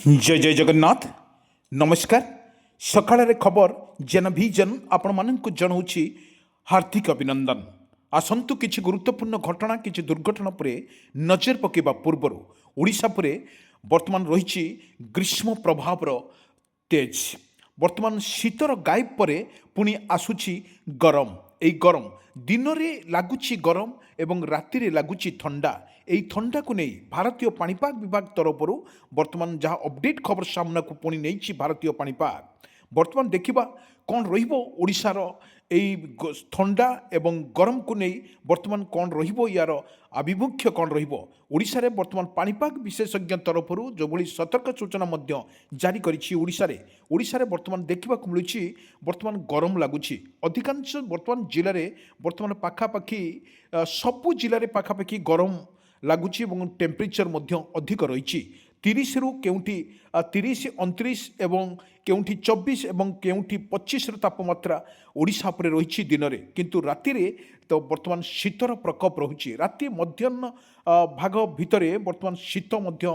जय जय जगन्नाथ नमस्कार सकाळ खबर जेनभिजन आपण मानक जनाऊँच हार्दिक अभिनंदन। आसतु किछि गुरुत्वपूर्ण घटना किछि दुर्घटना पर नजर पकेबा पूर्वर ओडिशा पर वर्तमान रही ग्रीष्म प्रभावर तेज वर्तमान शीतर गायब पर पुणी आसुछि गरम। এই গরম দিনরে লাগুছি গরম এবং রাতিরে লাগুছি ঠান্ডা। এই ঠান্ডাକୁ ନେଇ ଭାରତୀୟ ପାଣିପାଗ ବିଭାଗ ତରଫରୁ ବର୍ତ୍ତମାନ ଯାହା ଅପଡେଟ୍ ଖବର ସାମ୍ନାକୁ ପୁଣି ନେଇଛି ଭାରତୀୟ ପାଣିପାଗ। ବର୍ତ୍ତମାନ ଦେଖିବା କ'ଣ ରହିବ ଓଡ଼ିଶାର এই ଥଣ୍ଡା ଏବଂ ଗରମକୁ ନେଇ ବର୍ତ୍ତମାନ କ'ଣ ରହିବ ୟାର ଆଭିମୁଖ୍ୟ କ'ଣ ରହିବ। ଓଡ଼ିଶାରେ ବର୍ତ୍ତମାନ ପାଣିପାଗ ବିଶେଷଜ୍ଞ ତରଫରୁ ଯେଉଁଭଳି ସତର୍କ ସୂଚନା ମଧ୍ୟ ଜାରି କରିଛି ଓଡ଼ିଶାରେ ବର୍ତ୍ତମାନ ଦେଖିବାକୁ ମିଳୁଛି ବର୍ତ୍ତମାନ ଗରମ ଲାଗୁଛି। ଅଧିକାଂଶ ବର୍ତ୍ତମାନ ଜିଲ୍ଲାରେ ବର୍ତ୍ତମାନ ପାଖାପାଖି ସବୁ ଜିଲ୍ଲାରେ ପାଖାପାଖି ଗରମ ଲାଗୁଛି ଏବଂ ଟେମ୍ପରେଚର ମଧ୍ୟ ଅଧିକ ରହିଛି। 30ରୁ କେଉଁଠି 30 29 ଏବଂ କେଉଁଠି 24 ଏବଂ କେଉଁଠି 25ର ତାପମାତ୍ରା ଓଡ଼ିଶା ଉପରେ ରହିଛି ଦିନରେ। କିନ୍ତୁ ରାତିରେ ତ ବର୍ତ୍ତମାନ ଶୀତର ପ୍ରକୋପ ରହୁଛି। ରାତି ମଧ୍ୟାହ୍ନ ଭାଗ ଭିତରେ ବର୍ତ୍ତମାନ ଶୀତ ମଧ୍ୟ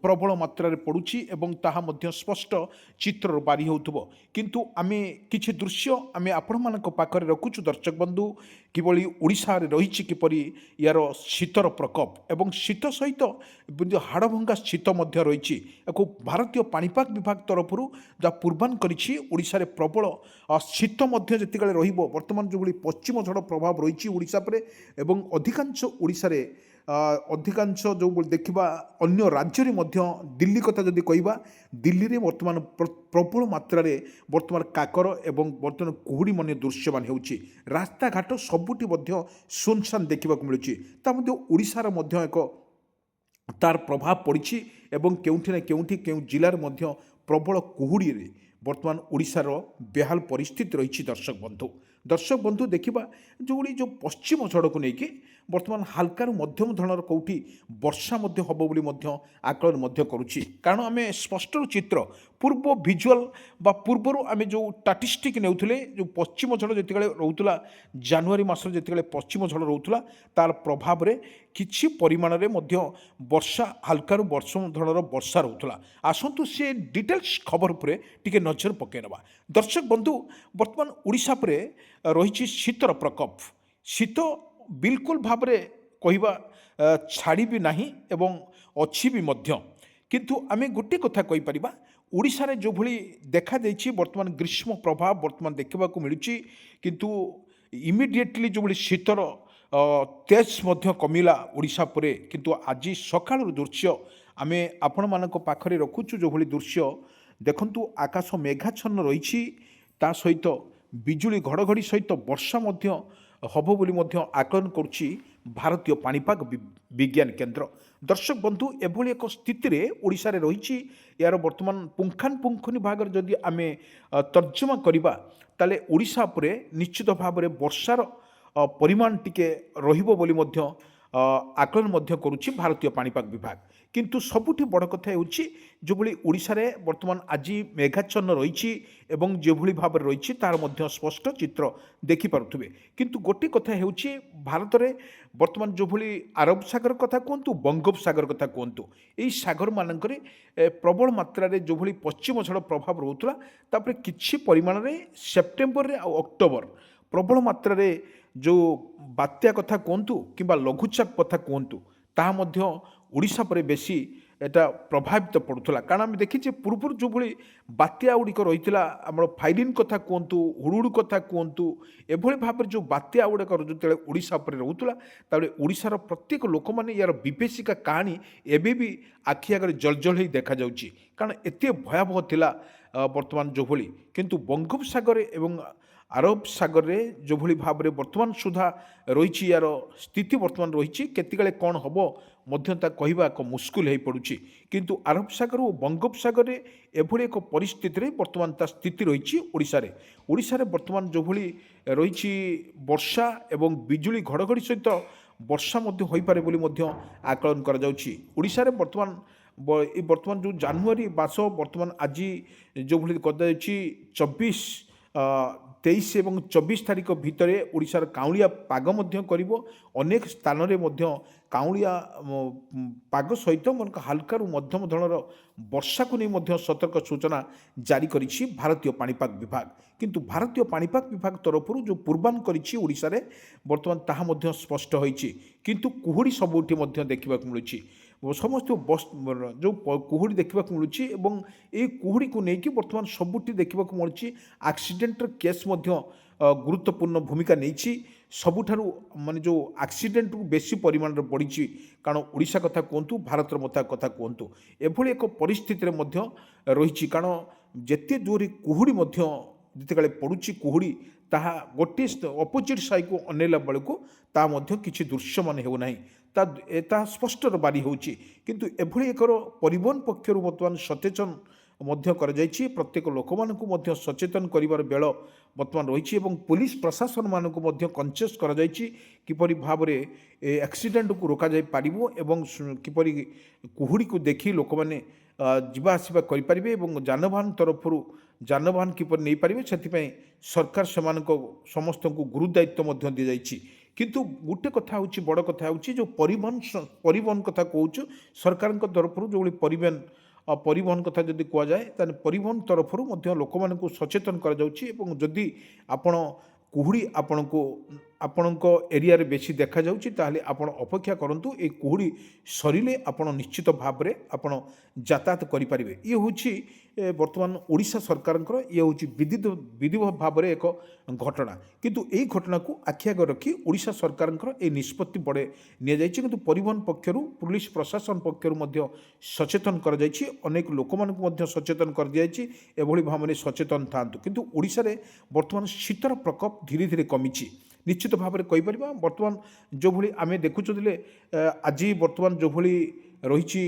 ପ୍ରବଳ ମାତ୍ରାରେ ପଡ଼ୁଛି ଏବଂ ତାହା ମଧ୍ୟ ସ୍ପଷ୍ଟ ଚିତ୍ରରୁ ବାରି ହେଉଥିବ। କିନ୍ତୁ ଆମେ କିଛି ଦୃଶ୍ୟ ଆମେ ଆପଣମାନଙ୍କ ପାଖରେ ରଖୁଛୁ ଦର୍ଶକ ବନ୍ଧୁ, କିଭଳି ଓଡ଼ିଶାରେ ରହିଛି କିପରି ୟାର ଶୀତର ପ୍ରକୋପ ଏବଂ ଶୀତ ସହିତ ହାଡ଼ଭଙ୍ଗା ଶୀତ ମଧ୍ୟ ରହିଛି। ଏକୁ ଭାରତୀୟ ପାଣିପାଗ ବିଭାଗ ତରଫରୁ ଯାହା ପୂର୍ବାନ କରିଛି ଓଡ଼ିଶାରେ ପ୍ରବଳ ଶୀତ ମଧ୍ୟ ଯେତିକି ରହିବ। ବର୍ତ୍ତମାନ ଯେଉଁଭଳି ପଶ୍ଚିମ ଝଡ଼ ପ୍ରଭାବ ରହିଛି ଓଡ଼ିଶା ଉପରେ ଏବଂ ଅଧିକାଂଶ ଯେଉଁଭଳି ଦେଖିବା ଅନ୍ୟ ରାଜ୍ୟରେ ମଧ୍ୟ ଦିଲ୍ଲୀ କଥା ଯଦି କହିବା, ଦିଲ୍ଲୀରେ ବର୍ତ୍ତମାନ ପ୍ରବଳ ମାତ୍ରାରେ ବର୍ତ୍ତମାନ କାକର ଏବଂ ବର୍ତ୍ତମାନ କୁହୁଡ଼ି ମାନେ ଦୃଶ୍ୟମାନ ହେଉଛି। ରାସ୍ତାଘାଟ ସବୁଠି ମଧ୍ୟ ଶୂନଶାନ ଦେଖିବାକୁ ମିଳୁଛି। ତା ମଧ୍ୟ ଓଡ଼ିଶାର ମଧ୍ୟ ଏକ ତାର ପ୍ରଭାବ ପଡ଼ିଛି ଏବଂ କେଉଁଠି ନା କେଉଁଠି କେଉଁ ଜିଲ୍ଲାରେ ମଧ୍ୟ ପ୍ରବଳ କୁହୁଡ଼ିରେ ବର୍ତ୍ତମାନ ଓଡ଼ିଶାର ବେହାଲ ପରିସ୍ଥିତି ରହିଛି। ଦର୍ଶକ ବନ୍ଧୁ ଦେଖିବା ଯେଉଁଭଳି ଯେଉଁ ପଶ୍ଚିମ ଝଡ଼କୁ ନେଇକି ବର୍ତ୍ତମାନ ହାଲକାରୁ ମଧ୍ୟମ ଧରଣର କେଉଁଠି ବର୍ଷା ମଧ୍ୟ ହେବ ବୋଲି ମଧ୍ୟ ଆକଳନ ମଧ୍ୟ କରୁଛି। କାରଣ ଆମେ ସ୍ପଷ୍ଟ ଚିତ୍ର ପୂର୍ବ ଭିଜୁଆଲ ବା ପୂର୍ବରୁ ଆମେ ଯେଉଁ ଷ୍ଟାଟିଷ୍ଟିକ୍ ନେଉଥିଲେ, ଯେଉଁ ପଶ୍ଚିମ ଝଡ଼ ଯେତେବେଳେ ରହୁଥିଲା ଜାନୁଆରୀ ମାସରେ ଯେତେବେଳେ ପଶ୍ଚିମ ଝଡ଼ ରହୁଥିଲା ତାର ପ୍ରଭାବରେ କିଛି ପରିମାଣରେ ମଧ୍ୟ ବର୍ଷା ହାଲକାରୁ ବର୍ଷମ ଧରଣର ବର୍ଷା ରହୁଥିଲା। ଆସନ୍ତୁ ସେ ଡିଟେଲ୍ସ ଖବର ଉପରେ ଟିକେ ନଜର ପକାଇ ନେବା। ଦର୍ଶକ ବନ୍ଧୁ ବର୍ତ୍ତମାନ ଓଡ଼ିଶା ଉପରେ ରହିଛି ଶୀତର ପ୍ରକୋପ। ଶୀତ ବିଲକୁଲ ଭାବରେ କହିବା ଛାଡ଼ିବି ନାହିଁ ଏବଂ ଅଛି ବି ମଧ୍ୟ। କିନ୍ତୁ ଆମେ ଗୋଟିଏ କଥା କହିପାରିବା, ଓଡ଼ିଶାରେ ଯେଉଁଭଳି ଦେଖାଦେଇଛି ବର୍ତ୍ତମାନ ଗ୍ରୀଷ୍ମ ପ୍ରଭାବ ବର୍ତ୍ତମାନ ଦେଖିବାକୁ ମିଳୁଛି। କିନ୍ତୁ ଇମିଡ଼ିଏଟଲି ଯେଉଁଭଳି ଶୀତର ତେଜ ମଧ୍ୟ କମିଲା ଓଡ଼ିଶା ପରେ। କିନ୍ତୁ ଆଜି ସକାଳର ଦୃଶ୍ୟ ଆମେ ଆପଣମାନଙ୍କ ପାଖରେ ରଖୁଛୁ। ଯେଉଁଭଳି ଦୃଶ୍ୟ ଦେଖନ୍ତୁ, ଆକାଶ ମେଘାଚ୍ଛନ୍ନ ରହିଛି, ତା ସହିତ ବିଜୁଳି ଘଡ଼ଘଡ଼ି ସହିତ ବର୍ଷା ମଧ୍ୟ ହେବ ବୋଲି ମଧ୍ୟ ଆକଳନ କରୁଛି ଭାରତୀୟ ପାଣିପାଗ ବିଜ୍ଞାନ କେନ୍ଦ୍ର। ଦର୍ଶକ ବନ୍ଧୁ ଏଭଳି ଏକ ସ୍ଥିତିରେ ଓଡ଼ିଶାରେ ରହିଛି। ଏହାର ବର୍ତ୍ତମାନ ପୁଙ୍ଖାନୁପୁଙ୍ଖନି ଭାଗରେ ଯଦି ଆମେ ତର୍ଜମା କରିବା ତାହେଲେ ଓଡ଼ିଶା ଉପରେ ନିଶ୍ଚିତ ଭାବରେ ବର୍ଷାର ପରିମାଣ ଟିକେ ରହିବ ବୋଲି ମଧ୍ୟ ଆକଳନ ମଧ୍ୟ କରୁଛି ଭାରତୀୟ ପାଣିପାଗ ବିଭାଗ। କିନ୍ତୁ ସବୁଠି ବଡ଼ କଥା ହେଉଛି ଯେଉଁଭଳି ଓଡ଼ିଶାରେ ବର୍ତ୍ତମାନ ଆଜି ମେଘାଚ୍ଛନ୍ନ ରହିଛି ଏବଂ ଯେଭଳି ଭାବରେ ରହିଛି ତାର ମଧ୍ୟ ସ୍ପଷ୍ଟ ଚିତ୍ର ଦେଖିପାରୁଥିବେ। କିନ୍ତୁ ଗୋଟିଏ କଥା ହେଉଛି ଭାରତରେ ବର୍ତ୍ତମାନ ଯେଉଁଭଳି ଆରବ ସାଗର କଥା କୁହନ୍ତୁ, ବଙ୍ଗୋପସାଗର କଥା କୁହନ୍ତୁ, ଏହି ସାଗରମାନଙ୍କରେ ପ୍ରବଳ ମାତ୍ରାରେ ଯେଉଁଭଳି ପଶ୍ଚିମ ଝଡ଼ ପ୍ରଭାବ ରହୁଥିଲା, ତାପରେ କିଛି ପରିମାଣରେ ସେପ୍ଟେମ୍ବରରେ ଆଉ ଅକ୍ଟୋବର ପ୍ରବଳ ମାତ୍ରାରେ ଯେଉଁ ବାତ୍ୟା କଥା କୁହନ୍ତୁ କିମ୍ବା ଲଘୁଚାପ କଥା କୁହନ୍ତୁ, ତାହା ମଧ୍ୟ ଓଡ଼ିଶା ପରେ ବେଶୀ এটা ପ୍ରଭାବିତ ପଡ଼ୁଥିଲା। କାରଣ ଆମେ ଦେଖିଛେ ପୂର୍ବରୁ ଯେଉଁଭଳି ବାତ୍ୟା ଗୁଡ଼ିକ ରହିଥିଲା, ଆମର ଫାଇଲିନ୍ କଥା କୁହନ୍ତୁ, ହୁଡ଼ୁହୁଡ଼ୁ କଥା କୁହନ୍ତୁ, ଏଭଳି ଭାବରେ ଯେଉଁ ବାତ୍ୟା ଗୁଡ଼ିକ ଯେତେବେଳେ ଓଡ଼ିଶା ଉପରେ ରହୁଥିଲା, ତାପରେ ଓଡ଼ିଶାର ପ୍ରତ୍ୟେକ ଲୋକମାନେ ୟାର ବିଭୀଷିକା କାହାଣୀ ଏବେ ବି ଆଖି ଆଗରେ ଜଳଜଳ ହୋଇ ଦେଖାଯାଉଛି। କାରଣ ଏତେ ଭୟାବହ ଥିଲା ବର୍ତ୍ତମାନ ଯେଉଁଭଳି। କିନ୍ତୁ ବଙ୍ଗୋପସାଗର ଏବଂ ଆରବ ସାଗରରେ ଯେଉଁଭଳି ଭାବରେ ବର୍ତ୍ତମାନ ସୁଦ୍ଧା ରହିଛି ୟାର ସ୍ଥିତି ବର୍ତ୍ତମାନ ରହିଛି, କେତେବେଳେ କ'ଣ ହେବ ମଧ୍ୟ ତା କହିବା ଏକ ମୁସ୍କିଲ ହୋଇପଡ଼ୁଛି। କିନ୍ତୁ ଆରବ ସାଗର ଓ ବଙ୍ଗୋପସାଗରରେ ଏଭଳି ଏକ ପରିସ୍ଥିତିରେ ବର୍ତ୍ତମାନ ତା ସ୍ଥିତି ରହିଛି ଓଡ଼ିଶାରେ ବର୍ତ୍ତମାନ ଯେଉଁଭଳି ରହିଛି ବର୍ଷା ଏବଂ ବିଜୁଳି ଘଡ଼ଘଡ଼ି ସହିତ ବର୍ଷା ମଧ୍ୟ ହୋଇପାରେ ବୋଲି ମଧ୍ୟ ଆକଳନ କରାଯାଉଛି। ଓଡ଼ିଶାରେ ବର୍ତ୍ତମାନ ଯେଉଁ ଜାନୁଆରୀ ମାସ ବର୍ତ୍ତମାନ ଆଜି ଯେଉଁଭଳି କରାଯାଉଛି 24 ତେଇଶ ଏବଂ 24 ତାରିଖ ଭିତରେ ଓଡ଼ିଶାର କାଉଁଳିଆ ପାଗ ମଧ୍ୟ କରିବ। ଅନେକ ସ୍ଥାନରେ ମଧ୍ୟ କାଉଁଳିଆ ପାଗ ସହିତ ହାଲକାରୁ ମଧ୍ୟମ ଧରଣର ବର୍ଷାକୁ ନେଇ ମଧ୍ୟ ସତର୍କ ସୂଚନା ଜାରି କରିଛି ଭାରତୀୟ ପାଣିପାଗ ବିଭାଗ। କିନ୍ତୁ ଭାରତୀୟ ପାଣିପାଗ ବିଭାଗ ତରଫରୁ ଯେଉଁ ପୂର୍ବାନୁମାନ କରିଛି ଓଡ଼ିଶାରେ ବର୍ତ୍ତମାନ ତାହା ମଧ୍ୟ ସ୍ପଷ୍ଟ ହୋଇଛି। କିନ୍ତୁ କୁହୁଡ଼ି ସବୁଠି ମଧ୍ୟ ଦେଖିବାକୁ ମିଳୁଛି। ସମସ୍ତ ଯେଉଁ କୁହୁଡ଼ି ଦେଖିବାକୁ ମିଳୁଛି ଏବଂ ଏହି କୁହୁଡ଼ିକୁ ନେଇକି ବର୍ତ୍ତମାନ ସବୁଠି ଦେଖିବାକୁ ମିଳୁଛି ଆକ୍ସିଡେଣ୍ଟର କେସ୍ ମଧ୍ୟ ଗୁରୁତ୍ୱପୂର୍ଣ୍ଣ ଭୂମିକା ନେଇଛି। ସବୁଠାରୁ ମାନେ ଯେଉଁ ଆକ୍ସିଡେଣ୍ଟକୁ ବେଶୀ ପରିମାଣରେ ବଢ଼ିଛି, କାରଣ ଓଡ଼ିଶା କଥା କୁହନ୍ତୁ, ଭାରତର କଥା କୁହନ୍ତୁ, ଏଭଳି ଏକ ପରିସ୍ଥିତିରେ ମଧ୍ୟ ରହିଛି। କାରଣ ଯେତେ ଜୋରରେ କୁହୁଡ଼ି ମଧ୍ୟ ଯେତେବେଳେ ପଡ଼ୁଛି କୁହୁଡ଼ି, ତାହା ଗୋଟିଏ ଅପୋଜିଟ୍ ସାଇଡ଼କୁ ଅନେଇଲା ବେଳକୁ ତାହା ମଧ୍ୟ କିଛି ଦୃଶ୍ୟମାନ ହେଉନାହିଁ, ତାହା ସ୍ପଷ୍ଟର ବାରି ହେଉଛି। କିନ୍ତୁ ଏଭଳି ଏକର ପରିବହନ ପକ୍ଷରୁ ବର୍ତ୍ତମାନ ସଚେତନ ମଧ୍ୟ କରାଯାଇଛି। ପ୍ରତ୍ୟେକ ଲୋକମାନଙ୍କୁ ମଧ୍ୟ ସଚେତନ କରିବାର ବେଳ ବର୍ତ୍ତମାନ ରହିଛି ଏବଂ ପୁଲିସ ପ୍ରଶାସନମାନଙ୍କୁ ମଧ୍ୟ କନସିୟସ୍ କରାଯାଇଛି କିପରି ଭାବରେ ଆକ୍ସିଡେଣ୍ଟକୁ ରୋକାଯାଇପାରିବ ଏବଂ କିପରି କୁହୁଡ଼ିକୁ ଦେଖି ଲୋକମାନେ ଯିବା ଆସିବା କରିପାରିବେ ଏବଂ ଯାନବାହନ ତରଫରୁ ଯାନବାହନ କିପରି ନେଇପାରିବେ, ସେଥିପାଇଁ ସରକାର ସେମାନଙ୍କ ସମସ୍ତଙ୍କୁ ଗୁରୁ ଦାୟିତ୍ୱ ମଧ୍ୟ ଦିଆଯାଇଛି। କିନ୍ତୁ ଗୋଟେ କଥା ହେଉଛି, ବଡ଼ କଥା ହେଉଛି ଯେଉଁ ପରିବହନ କଥା କହୁଛୁ, ସରକାରଙ୍କ ତରଫରୁ ଯେଉଁଭଳି ପରିବହନ କଥା ଯଦି କୁହାଯାଏ, ତାହେଲେ ପରିବହନ ତରଫରୁ ମଧ୍ୟ ଲୋକମାନଙ୍କୁ ସଚେତନ କରାଯାଉଛି ଏବଂ ଯଦି ଆପଣ କୁହୁଡ଼ି ଆପଣଙ୍କ ଏରିଆରେ ବେଶୀ ଦେଖାଯାଉଛି ତାହେଲେ ଆପଣ ଅପେକ୍ଷା କରନ୍ତୁ। এই କୁହୁଡ଼ି ସରିଲେ ଆପଣ ନିଶ୍ଚିତ ଭାବରେ ଆପଣ ଯାତାୟାତ କରିପାରିବେ। ଇଏ ହେଉଛି ବର୍ତ୍ତମାନ ଓଡ଼ିଶା ସରକାରଙ୍କର ଇଏ ହେଉଛି ବିଧିବଦ୍ଧ ଭାବରେ ଏକ ଘଟଣା। କିନ୍ତୁ ଏହି ଘଟଣାକୁ ଆଖି ଆଗ ରଖି ଓଡ଼ିଶା ସରକାରଙ୍କର ଏହି ନିଷ୍ପତ୍ତି ବଡ଼େ ନିଆଯାଇଛି। କିନ୍ତୁ ପରିବହନ ପକ୍ଷରୁ ପୁଲିସ ପ୍ରଶାସନ ପକ୍ଷରୁ ମଧ୍ୟ ସଚେତନ କରାଯାଇଛି, ଅନେକ ଲୋକମାନଙ୍କୁ ମଧ୍ୟ ସଚେତନ କରାଯାଇଛି ଏଭଳି ଭାବରେ ସଚେତନ ଥାଆନ୍ତୁ। କିନ୍ତୁ ଓଡ଼ିଶାରେ ବର୍ତ୍ତମାନ ଶୀତର ପ୍ରକୋପ ଧୀରେ ଧୀରେ କମିଛି ନିଶ୍ଚିତ ଭାବରେ କହିପାରିବା। ବର୍ତ୍ତମାନ ଯେଉଁଭଳି ଆମେ ଦେଖୁଥିଲେ ଆଜି ବର୍ତ୍ତମାନ ଯେଉଁଭଳି ରହିଛି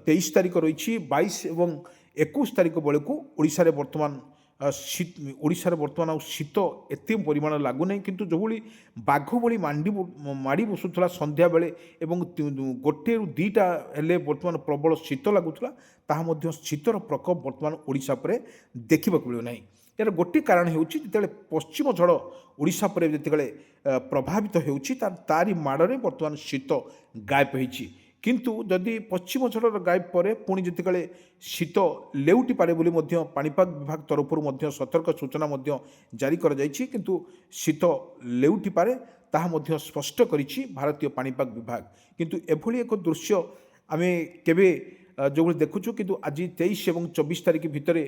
23 ତାରିଖ ରହିଛି, 22 ଏବଂ 21 ତାରିଖ ବେଳକୁ ଓଡ଼ିଶାରେ ବର୍ତ୍ତମାନ ଆଉ ଶୀତ ଏତେ ପରିମାଣ ଲାଗୁନାହିଁ। କିନ୍ତୁ ଯେଉଁଭଳି ବାଘ ଭଳି ମାଡ଼ି ବସୁଥିଲା ସନ୍ଧ୍ୟାବେଳେ ଏବଂ 1ରୁ 2ଟା ହେଲେ ବର୍ତ୍ତମାନ ପ୍ରବଳ ଶୀତ ଲାଗୁଥିଲା, ତାହା ମଧ୍ୟ ଶୀତର ପ୍ରକୋପ ବର୍ତ୍ତମାନ ଓଡ଼ିଶା ଉପରେ ଦେଖିବାକୁ ମିଳୁନାହିଁ। ଏହାର ଗୋଟିଏ କାରଣ ହେଉଛି ଯେତେବେଳେ ପଶ୍ଚିମ ଝଡ଼ ଓଡ଼ିଶା ଉପରେ ଯେତେବେଳେ ପ୍ରଭାବିତ ହେଉଛି ତାରି ମାଡ଼ରେ ବର୍ତ୍ତମାନ ଶୀତ ଗାୟବ ହୋଇଛି। କିନ୍ତୁ ଯଦି ପଶ୍ଚିମ ଝଡ଼ର ଗାୟବ ପରେ ପୁଣି ଯେତେବେଳେ ଶୀତ ଲେଉଟି ପାରେ ବୋଲି ମଧ୍ୟ ପାଣିପାଗ ବିଭାଗ ତରଫରୁ ମଧ୍ୟ ସତର୍କ ସୂଚନା ମଧ୍ୟ ଜାରି କରାଯାଇଛି। କିନ୍ତୁ ଶୀତ ଲେଉଟି ପାରେ ତାହା ମଧ୍ୟ ସ୍ପଷ୍ଟ କରିଛି ଭାରତୀୟ ପାଣିପାଗ ବିଭାଗ। କିନ୍ତୁ ଏଭଳି ଏକ ଦୃଶ୍ୟ ଆମେ କେବେ ଯେଉଁଭଳି ଦେଖୁଛୁ, କିନ୍ତୁ ଆଜି 23 ଏବଂ 24 ତାରିଖ ଭିତରେ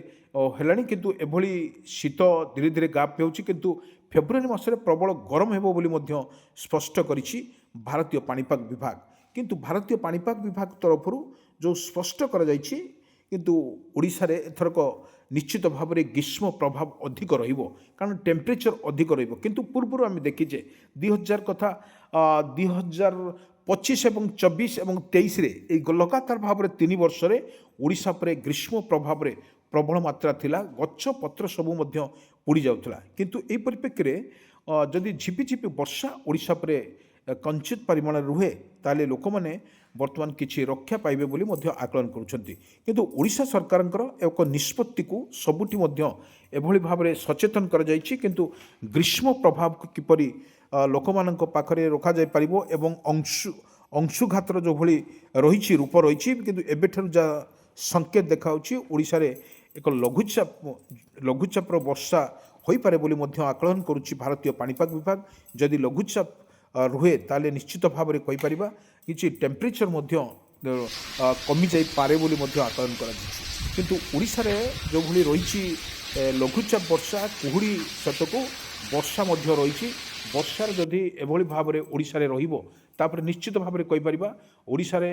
ହେଲାଣି, କିନ୍ତୁ ଏଭଳି ଶୀତ ଧୀରେ ଧୀରେ ଗାୟବ ହେଉଛି। କିନ୍ତୁ ଫେବୃଆରୀ ମାସରେ ପ୍ରବଳ ଗରମ ହେବ ବୋଲି ମଧ୍ୟ ସ୍ପଷ୍ଟ କରିଛି ଭାରତୀୟ ପାଣିପାଗ ବିଭାଗ। କିନ୍ତୁ ଭାରତୀୟ ପାଣିପାଗ ବିଭାଗ ତରଫରୁ ଯେଉଁ ସ୍ପଷ୍ଟ କରାଯାଇଛି, କିନ୍ତୁ ଓଡ଼ିଶାରେ ଏଥରକ ନିଶ୍ଚିତ ଭାବରେ ଗ୍ରୀଷ୍ମ ପ୍ରଭାବ ଅଧିକ ରହିବ, କାରଣ ଟେମ୍ପରେଚର ଅଧିକ ରହିବ। କିନ୍ତୁ ପୂର୍ବରୁ ଆମେ ଦେଖିଛେ 2025 ଏବଂ 24 ଏବଂ 23ରେ এই ଲଗାତାର ଭାବରେ 3 ବର୍ଷରେ ଓଡ଼ିଶା ଉପରେ ଗ୍ରୀଷ୍ମ ପ୍ରଭାବରେ ପ୍ରବଳ ମାତ୍ରା ଥିଲା, ଗଛ ପତ୍ର ସବୁ ମଧ୍ୟ ପୋଡ଼ି ଯାଉଥିଲା। କିନ୍ତୁ ଏହି ପରିପ୍ରେକ୍ଷୀରେ ଯଦି ଝିପିଝିପି ବର୍ଷା ଓଡ଼ିଶା ଉପରେ କଞ୍ଚିତ ପରିମାଣରେ ରୁହେ ତାହେଲେ ଲୋକମାନେ ବର୍ତ୍ତମାନ କିଛି ରକ୍ଷା ପାଇବେ ବୋଲି ମଧ୍ୟ ଆକଳନ କରୁଛନ୍ତି। କିନ୍ତୁ ଓଡ଼ିଶା ସରକାରଙ୍କର ଏକ ନିଷ୍ପତ୍ତିକୁ ସବୁଠି ମଧ୍ୟ ଏଭଳି ଭାବରେ ସଚେତନ କରାଯାଇଛି। କିନ୍ତୁ ଗ୍ରୀଷ୍ମ ପ୍ରଭାବକୁ କିପରି ଲୋକମାନଙ୍କ ପାଖରେ ରଖାଯାଇପାରିବ ଏବଂ ଅଂଶୁଘାତର ଯେଉଁଭଳି ରହିଛି ରୂପ ରହିଛି, କିନ୍ତୁ ଏବେଠାରୁ ଯାହା ସଂକେତ ଦେଖାଯାଉଛି ଓଡ଼ିଶାରେ ଏକ ଲଘୁଚାପର ବର୍ଷା ହୋଇପାରେ ବୋଲି ମଧ୍ୟ ଆକଳନ କରୁଛି ଭାରତୀୟ ପାଣିପାଗ ବିଭାଗ। ଯଦି ଲଘୁଚାପ ରୁହେ ତାହେଲେ ନିଶ୍ଚିତ ଭାବରେ କହିପାରିବା କିଛି ଟେମ୍ପରେଚର ମଧ୍ୟ କମିଯାଇପାରେ ବୋଲି ମଧ୍ୟ ଆକଳନ କରାଯାଇଛି। କିନ୍ତୁ ଓଡ଼ିଶାରେ ଯେଉଁଭଳି ରହିଛି ଲଘୁଚାପ ବର୍ଷା, କୁହୁଡ଼ି ସତକୁ ବର୍ଷା ମଧ୍ୟ ରହିଛି। ବର୍ଷାର ଯଦି ଏଭଳି ଭାବରେ ଓଡ଼ିଶାରେ ରହିବ ତାପରେ ନିଶ୍ଚିତ ଭାବରେ କହିପାରିବା ଓଡ଼ିଶାରେ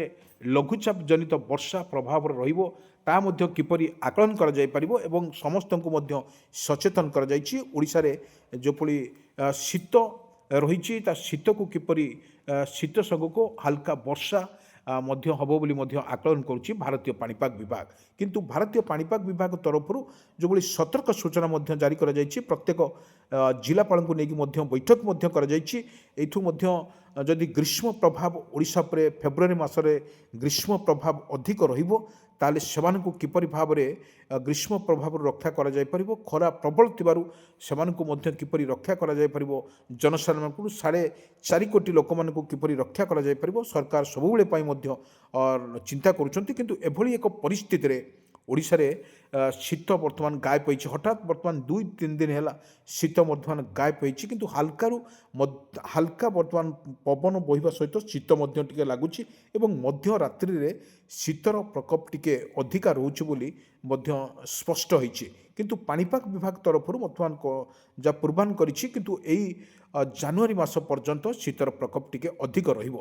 ଲଘୁଚାପ ଜନିତ ବର୍ଷା ପ୍ରଭାବରେ ରହିବ, ତାହା ମଧ୍ୟ କିପରି ଆକଳନ କରାଯାଇପାରିବ ଏବଂ ସମସ୍ତଙ୍କୁ ମଧ୍ୟ ସଚେତନ କରାଯାଇଛି। ଓଡ଼ିଶାରେ ଯେପରି ଶୀତ ରହିଛି ତା ଶୀତକୁ କିପରି ଶୀତ ସଙ୍ଗକୁ ହାଲକା ବର୍ଷା ମଧ୍ୟ ହେବ ବୋଲି ମଧ୍ୟ ଆକଳନ କରୁଛି ଭାରତୀୟ ପାଣିପାଗ ବିଭାଗ। କିନ୍ତୁ ଭାରତୀୟ ପାଣିପାଗ ବିଭାଗ ତରଫରୁ ଯେଉଁଭଳି ସତର୍କ ସୂଚନା ମଧ୍ୟ ଜାରି କରାଯାଇଛି, ପ୍ରତ୍ୟେକ ଜିଲ୍ଲାପାଳଙ୍କୁ ନେଇକି ମଧ୍ୟ ବୈଠକ ମଧ୍ୟ କରାଯାଇଛି। ଏଇଠୁ ମଧ୍ୟ ଯଦି ଗ୍ରୀଷ୍ମ ପ୍ରଭାବ ଓଡ଼ିଶା ଉପରେ ଫେବୃଆରୀ ମାସରେ ଗ୍ରୀଷ୍ମ ପ୍ରଭାବ ଅଧିକ ରହିବ ତାହେଲେ ସେମାନଙ୍କୁ କିପରି ଭାବରେ ଗ୍ରୀଷ୍ମ ପ୍ରଭାବରୁ ରକ୍ଷା କରାଯାଇପାରିବ, ଖରା ପ୍ରବଳ ଥିବାରୁ ସେମାନଙ୍କୁ ମଧ୍ୟ କିପରି ରକ୍ଷା କରାଯାଇପାରିବ, ଜନସାଧାରଣଙ୍କୁ 4.5 କୋଟି ଲୋକମାନଙ୍କୁ କିପରି ରକ୍ଷା କରାଯାଇପାରିବ, ସରକାର ସବୁବେଳେ ପାଇଁ ମଧ୍ୟ ଚିନ୍ତା କରୁଛନ୍ତି। କିନ୍ତୁ ଏଭଳି ଏକ ପରିସ୍ଥିତିରେ ଓଡ଼ିଶାରେ ଶୀତ ବର୍ତ୍ତମାନ ଗାୟବ ହୋଇଛି। ହଠାତ୍ ବର୍ତ୍ତମାନ 2-3 ଦିନ ହେଲା ଶୀତ ବର୍ତ୍ତମାନ ଗାୟବ ହୋଇଛି, କିନ୍ତୁ ହାଲକା ବର୍ତ୍ତମାନ ପବନ ବହିବା ସହିତ ଶୀତ ମଧ୍ୟ ଟିକେ ଲାଗୁଛି ଏବଂ ମଧ୍ୟରାତ୍ରିରେ ଶୀତର ପ୍ରକୋପ ଟିକେ ଅଧିକା ରହୁଛି ବୋଲି ମଧ୍ୟ ସ୍ପଷ୍ଟ ହୋଇଛି। କିନ୍ତୁ ପାଣିପାଗ ବିଭାଗ ତରଫରୁ ବର୍ତ୍ତମାନ ଯାହା ପୂର୍ବାନୁମାନ କରିଛି, କିନ୍ତୁ ଏଇ ଜାନୁଆରୀ ମାସ ପର୍ଯ୍ୟନ୍ତ ଶୀତର ପ୍ରକୋପ ଟିକେ ଅଧିକ ରହିବ।